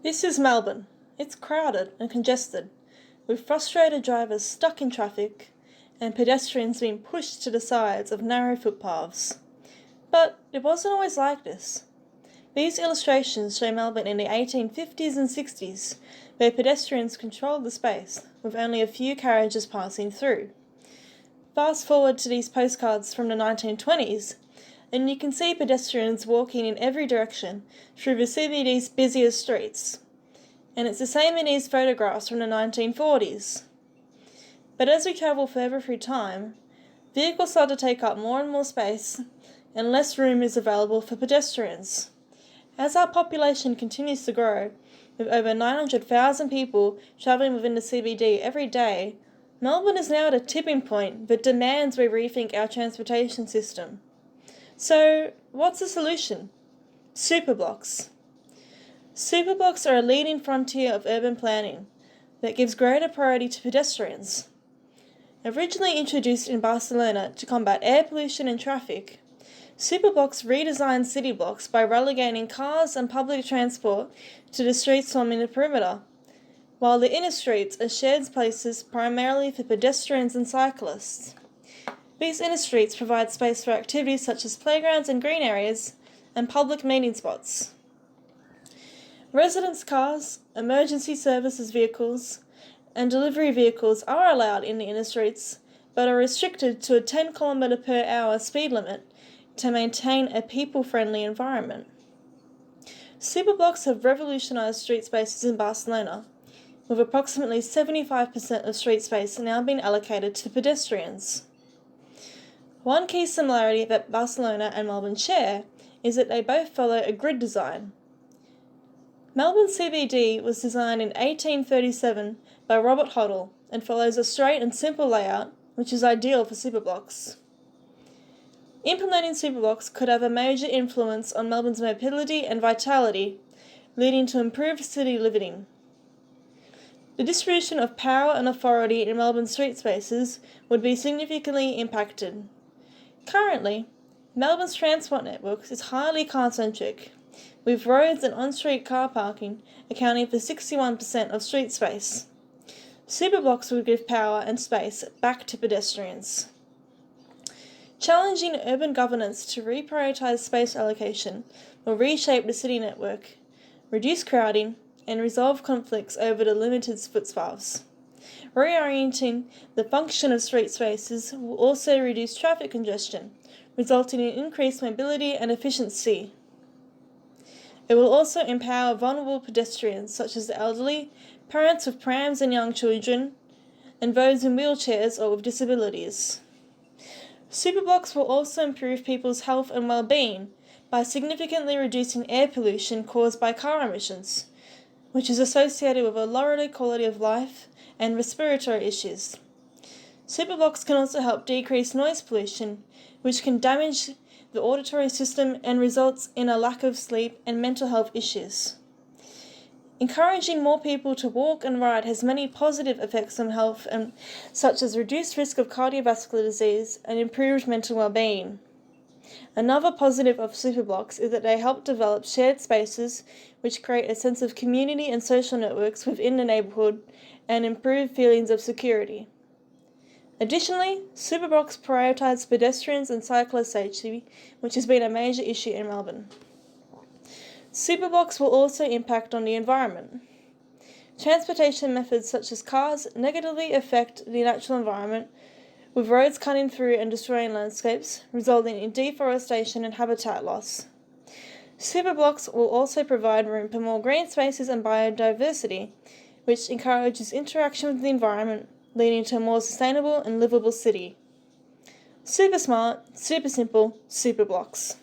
This is Melbourne. It's crowded and congested, with frustrated drivers stuck in traffic and pedestrians being pushed to the sides of narrow footpaths. But it wasn't always like this. These illustrations show Melbourne in the 1850s and 60s, where pedestrians controlled the space, with only a few carriages passing through. Fast forward to these postcards from the 1920s, and you can see pedestrians walking in every direction through the CBD's busiest streets. And it's the same in these photographs from the 1940s. But as we travel further through time, vehicles start to take up more and more space, and less room is available for pedestrians. As our population continues to grow, with over 900,000 people travelling within the CBD every day, Melbourne is now at a tipping point that demands we rethink our transportation system. So, what's the solution? Superblocks. Superblocks are a leading frontier of urban planning that gives greater priority to pedestrians. Originally introduced in Barcelona to combat air pollution and traffic, Superblocks redesigned city blocks by relegating cars and public transport to the streets forming the perimeter, while the inner streets are shared places primarily for pedestrians and cyclists. These inner streets provide space for activities such as playgrounds and green areas and public meeting spots. Residents' cars, emergency services vehicles, and delivery vehicles are allowed in the inner streets, but are restricted to a 10 km/h speed limit to maintain a people-friendly environment. Superblocks have revolutionised street spaces in Barcelona, with approximately 75% of street space now being allocated to pedestrians. One key similarity that Barcelona and Melbourne share is that they both follow a grid design. Melbourne CBD was designed in 1837 by Robert Hoddle and follows a straight and simple layout, which is ideal for superblocks. Implementing superblocks could have a major influence on Melbourne's mobility and vitality, leading to improved city living. The distribution of power and authority in Melbourne's street spaces would be significantly impacted. Currently, Melbourne's transport network is highly car-centric, with roads and on-street car parking accounting for 61% of street space. Superblocks would give power and space back to pedestrians. Challenging urban governance to reprioritise space allocation will reshape the city network, reduce crowding, and resolve conflicts over the limited footpaths. Reorienting the function of street spaces will also reduce traffic congestion, resulting in increased mobility and efficiency. It will also empower vulnerable pedestrians such as the elderly, parents with prams and young children, and those in wheelchairs or with disabilities. Superblocks will also improve people's health and well-being by significantly reducing air pollution caused by car emissions, which is associated with a lowered quality of life and respiratory issues. Superblocks can also help decrease noise pollution, which can damage the auditory system and results in a lack of sleep and mental health issues. Encouraging more people to walk and ride has many positive effects on health, such as reduced risk of cardiovascular disease and improved mental well-being. Another positive of superblocks is that they help develop shared spaces which create a sense of community and social networks within the neighbourhood and improve feelings of security. Additionally, superblocks prioritise pedestrians and cyclist safety, which has been a major issue in Melbourne. Superblocks will also impact on the environment. Transportation methods such as cars negatively affect the natural environment, with roads cutting through and destroying landscapes, resulting in deforestation and habitat loss. Superblocks will also provide room for more green spaces and biodiversity, which encourages interaction with the environment, leading to a more sustainable and livable city. Super smart, super simple, Superblocks.